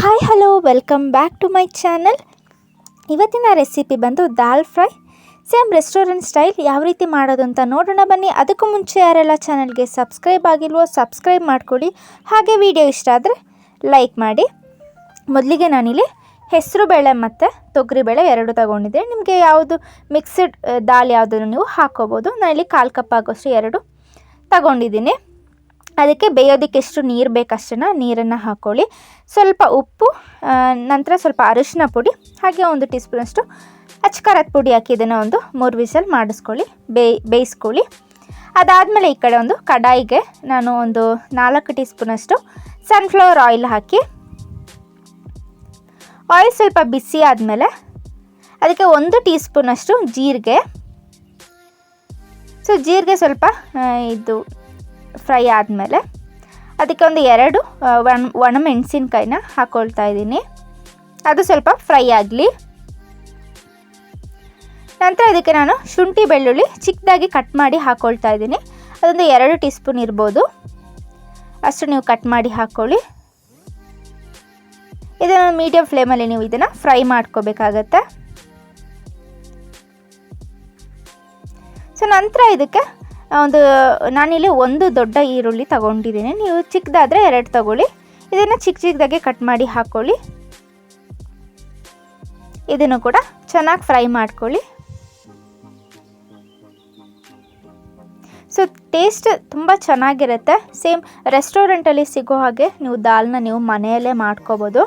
Hi hello welcome back to my channel. ಇವತ್ತಿನ recipe ಬಂದು dal fry. Same restaurant style ಯಾವ ರೀತಿ ಮಾಡೋದು ಅಂತ ನೋಡೋಣ ಬನ್ನಿ. ಅದಕ್ಕೂ ಮುಂಚೆ ಯಾರೆಲ್ಲ ಚಾನಲ್ಗೆ ಸಬ್ಸ್ಕ್ರೈಬ್ ಆಗಿಲ್ವೋ ಸಬ್ಸ್ಕ್ರೈಬ್ ಮಾಡ್ಕೊಳ್ಳಿ. ಹಾಗೆ ವಿಡಿಯೋ ಇಷ್ಟ ಆದರೆ ಲೈಕ್ ಮಾಡಿ. ಮೊದಲಿಗೆ ನಾನಿಲ್ಲಿ ಹೆಸರುಬೇಳೆ ಮತ್ತು ತೊಗರಿಬೇಳೆ ಎರಡು ತೊಗೊಂಡಿದ್ದೆ. ನಿಮಗೆ ಯಾವುದು ಮಿಕ್ಸ್ಡ್ ದಾಲ್ ಯಾವುದನ್ನು ನೀವು ಹಾಕ್ಕೋಬೋದು. ನಾನಿಲ್ಲಿ 1/4 ಕಪ್ ಆಗೋಷ್ಟು ಎರಡು ತಗೊಂಡಿದ್ದೀನಿ. ಅದಕ್ಕೆ ಬೇಯೋದಕ್ಕೆ ಎಷ್ಟು ನೀರು ಬೇಕಷ್ಟನ್ನು ನೀರನ್ನು ಹಾಕ್ಕೊಳ್ಳಿ. ಸ್ವಲ್ಪ ಉಪ್ಪು, ನಂತರ ಸ್ವಲ್ಪ ಅರಿಶಿನ ಪುಡಿ, ಹಾಗೆ 1 ಟೀ ಸ್ಪೂನಷ್ಟು ಅಚ್ಕಾರದ ಪುಡಿ ಹಾಕಿ ಇದನ್ನು ಒಂದು 3 ವಿಸಲ್ ಮಾಡಿಸ್ಕೊಳ್ಳಿ, ಬೇಯಿಸ್ಕೊಳ್ಳಿ. ಅದಾದಮೇಲೆ ಈ ಕಡೆ ಒಂದು ಕಡಾಯಿಗೆ ನಾನು ಒಂದು 4 ಟೀ ಸ್ಪೂನಷ್ಟು ಸನ್ಫ್ಲವರ್ ಆಯಿಲ್ ಹಾಕಿ, ಆಯಿಲ್ ಸ್ವಲ್ಪ ಬಿಸಿ ಆದಮೇಲೆ ಅದಕ್ಕೆ 1 ಟೀ ಸ್ಪೂನಷ್ಟು ಜೀರಿಗೆ. ಜೀರಿಗೆ ಸ್ವಲ್ಪ ಇದು ಫ್ರೈ ಆದಮೇಲೆ ಅದಕ್ಕೆ ಒಂದು 2 ಒಣಮೆಣಸಿನ್ಕಾಯಿನ ಹಾಕ್ಕೊಳ್ತಾ ಇದ್ದೀನಿ. ಅದು ಸ್ವಲ್ಪ ಫ್ರೈ ಆಗಲಿ. ನಂತರ ಇದಕ್ಕೆ ನಾನು ಶುಂಠಿ ಬೆಳ್ಳುಳ್ಳಿ ಚಿಕ್ಕದಾಗಿ ಕಟ್ ಮಾಡಿ ಹಾಕ್ಕೊಳ್ತಾ ಇದ್ದೀನಿ. ಅದೊಂದು 2 ಟೀ ಸ್ಪೂನ್ ಇರ್ಬೋದು, ಅಷ್ಟು ನೀವು ಕಟ್ ಮಾಡಿ ಹಾಕ್ಕೊಳ್ಳಿ. ಇದನ್ನು ಮೀಡಿಯಮ್ ಫ್ಲೇಮಲ್ಲಿ ನೀವು ಇದನ್ನು ಫ್ರೈ ಮಾಡ್ಕೋಬೇಕಾಗತ್ತೆ. ನಂತರ ಇದಕ್ಕೆ ನಾನಿಲ್ಲಿ 1 ದೊಡ್ಡ ಈರುಳ್ಳಿ ತಗೊಂಡಿದ್ದೀನಿ. ನೀವು ಚಿಕ್ಕದಾದರೆ 2 ತಗೊಳ್ಳಿ. ಇದನ್ನು ಚಿಕ್ಕದಾಗಿ ಕಟ್ ಮಾಡಿ ಹಾಕ್ಕೊಳ್ಳಿ. ಇದನ್ನು ಕೂಡ ಚೆನ್ನಾಗಿ ಫ್ರೈ ಮಾಡ್ಕೊಳ್ಳಿ. ಟೇಸ್ಟ್ ತುಂಬ ಚೆನ್ನಾಗಿರುತ್ತೆ. ಸೇಮ್ ರೆಸ್ಟೋರೆಂಟಲ್ಲಿ ಸಿಗೋ ಹಾಗೆ ನೀವು ದಾಲ್ನ ನೀವು ಮನೆಯಲ್ಲೇ ಮಾಡ್ಕೋಬೋದು.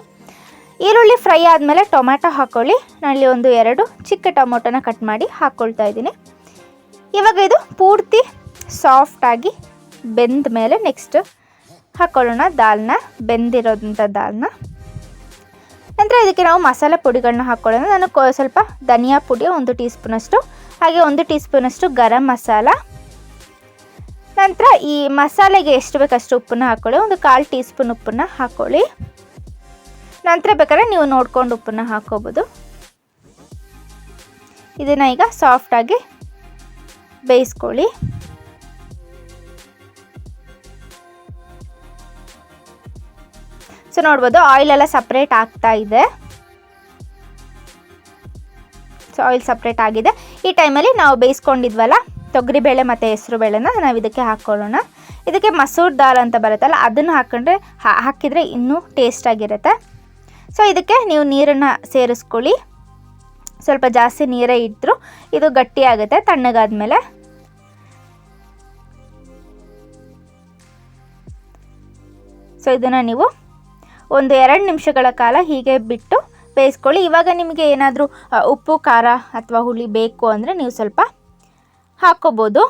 ಈರುಳ್ಳಿ ಫ್ರೈ ಆದಮೇಲೆ ಟೊಮ್ಯಾಟೊ ಹಾಕ್ಕೊಳ್ಳಿ. ನಾನಿಲ್ಲಿ 2 ಚಿಕ್ಕ ಟೊಮೊಟೊನ ಕಟ್ ಮಾಡಿ ಹಾಕ್ಕೊಳ್ತಾ ಇದ್ದೀನಿ. ಇವಾಗ ಇದು ಪೂರ್ತಿ ಸಾಫ್ಟಾಗಿ ಬೆಂದ ಮೇಲೆ ನೆಕ್ಸ್ಟ್ ಹಾಕ್ಕೊಳ್ಳೋಣ ದಾಲ್ನ, ಬೆಂದಿರೋದಂಥ ದಾಲ್ನ. ನಂತರ ಇದಕ್ಕೆ ನಾವು ಮಸಾಲೆ ಪುಡಿಗಳನ್ನ ಹಾಕ್ಕೊಳ್ಳೋಣ. ನಾನು ಸ್ವಲ್ಪ ಧನಿಯಾ ಪುಡಿ 1 ಟೀ ಸ್ಪೂನಷ್ಟು, ಹಾಗೆ 1 ಟೀ ಸ್ಪೂನಷ್ಟು ಗರಂ ಮಸಾಲ. ನಂತರ ಈ ಮಸಾಲೆಗೆ ಎಷ್ಟು ಬೇಕಷ್ಟು ಉಪ್ಪನ್ನ ಹಾಕ್ಕೊಳ್ಳಿ. ಒಂದು 1/4 ಟೀ ಸ್ಪೂನ್ ಉಪ್ಪನ್ನ ಹಾಕ್ಕೊಳ್ಳಿ. ನಂತರ ಬೇಕಾದ್ರೆ ನೀವು ನೋಡ್ಕೊಂಡು ಉಪ್ಪನ್ನ ಹಾಕ್ಕೋಬೋದು. ಇದನ್ನು ಈಗ ಸಾಫ್ಟಾಗಿ ಬೇಯಿಸ್ಕೊಳ್ಳಿ. ನೋಡ್ಬೋದು ಆಯಿಲೆಲ್ಲ ಸಪ್ರೇಟ್ ಆಗ್ತಾ ಇದೆ. ಆಯಿಲ್ ಸಪ್ರೇಟ್ ಆಗಿದೆ. ಈ ಟೈಮಲ್ಲಿ ನಾವು ಬೇಯಿಸ್ಕೊಂಡಿದ್ವಲ್ಲ ತೊಗರಿಬೇಳೆ ಮತ್ತು ಹೆಸರುಬೇಳೆನ ನಾವು ಇದಕ್ಕೆ ಹಾಕ್ಕೊಳ್ಳೋಣ. ಇದಕ್ಕೆ ಮಸೂರ್ ದಾಲ್ ಅಂತ ಬರುತ್ತಲ್ಲ, ಅದನ್ನು ಹಾಕಿದರೆ ಇನ್ನೂ ಟೇಸ್ಟಾಗಿರುತ್ತೆ. ಇದಕ್ಕೆ ನೀವು ನೀರನ್ನು ಸೇರಿಸ್ಕೊಳ್ಳಿ. ಸ್ವಲ್ಪ ಜಾಸ್ತಿ ನೀರೇ ಇಟ್ಟರು ಇದು ಗಟ್ಟಿಯಾಗುತ್ತೆ ತಣ್ಣಗಾದ್ಮೇಲೆ. ಇದನ್ನು ನೀವು 1-2 ನಿಮಿಷಗಳ ಕಾಲ ಹೀಗೆ ಬಿಟ್ಟು ಬೇಯಿಸ್ಕೊಳ್ಳಿ. ಇವಾಗ ನಿಮಗೆ ಏನಾದರೂ ಉಪ್ಪು ಖಾರ ಅಥವಾ ಹುಳಿ ಬೇಕು ಅಂದರೆ ನೀವು ಸ್ವಲ್ಪ ಹಾಕ್ಕೋಬೋದು.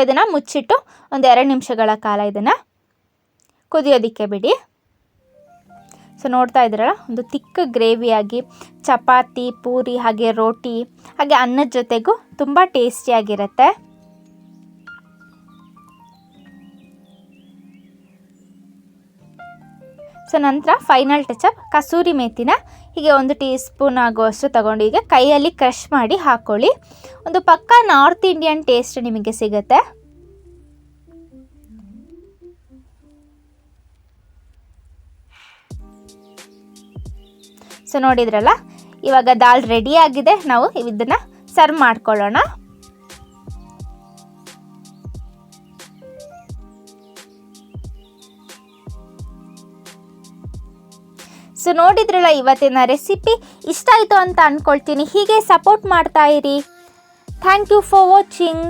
ಇದನ್ನು ಮುಚ್ಚಿಟ್ಟು 1-2 ನಿಮಿಷಗಳ ಕಾಲ ಇದನ್ನು ಕುದಿಯೋದಕ್ಕೆ ಬಿಡಿ. ನೋಡ್ತಾ ಇದ್ದೀರಲ್ಲ, ಒಂದು ತಿಕ್ಕ ಗ್ರೇವಿಯಾಗಿ ಚಪಾತಿ, ಪೂರಿ, ಹಾಗೆ ರೋಟಿ, ಹಾಗೆ ಅನ್ನದ ಜೊತೆಗೂ ತುಂಬ ಟೇಸ್ಟಿಯಾಗಿರುತ್ತೆ. ನಂತರ ಫೈನಲ್ ಟಚಪ್ ಕಸೂರಿ ಮೇಥಿನ ಹೀಗೆ 1 ಟೀ ಸ್ಪೂನ್ ಆಗುವಷ್ಟು ತಗೊಂಡು ಈಗ ಕೈಯಲ್ಲಿ ಕ್ರಷ್ ಮಾಡಿ ಹಾಕ್ಕೊಳ್ಳಿ. ಒಂದು ಪಕ್ಕಾ ನಾರ್ತ್ ಇಂಡಿಯನ್ ಟೇಸ್ಟ್ ನಿಮಗೆ ಸಿಗುತ್ತೆ. ನೋಡಿದ್ರಲ್ಲ, ಇವಾಗ ದಾಲ್ ರೆಡಿ ಆಗಿದೆ. ನಾವು ಇದನ್ನು ಸರ್ವ್ ಮಾಡ್ಕೊಳ್ಳೋಣ. ನೋಡಿದ್ರಲ್ಲ, ಇವತ್ತಿನ ರೆಸಿಪಿ ಇಷ್ಟ ಆಯಿತು ಅಂತ ಅಂದ್ಕೊಳ್ತೀನಿ. ಹೀಗೆ ಸಪೋರ್ಟ್ ಮಾಡ್ತಾ ಇರಿ. Thank you for watching.